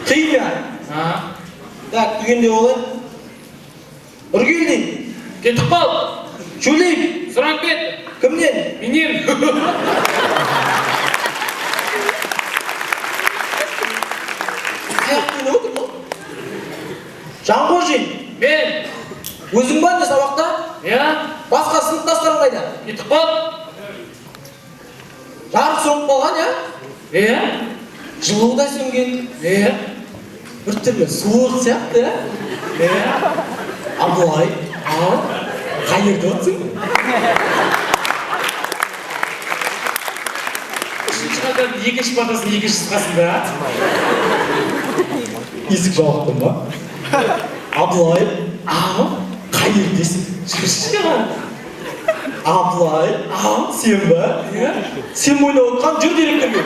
Химия. Так, түгенде болайын. Үргелден. Кетіп қал. Шөлейіп. Сұрап кет. Кімнен? Менен. Аяқпен отыр ма? Жанқожин. Мен. Өзің бар не сабақта? Басқа сыныптастарың қайда? Кетіп қал. Жарық соңып қалған, я? Жылу да сөнген. Bir türlü soğuk сияқты, ya? Абылай. Қайырды отсың? Үшінші қатардың екінші батасын екінші сықасында. Есік жауаптың ба? Абылай. Қайыр десің? Шыққан. Абылай. Сен ба? Сен мойнап отқан жүр директорге.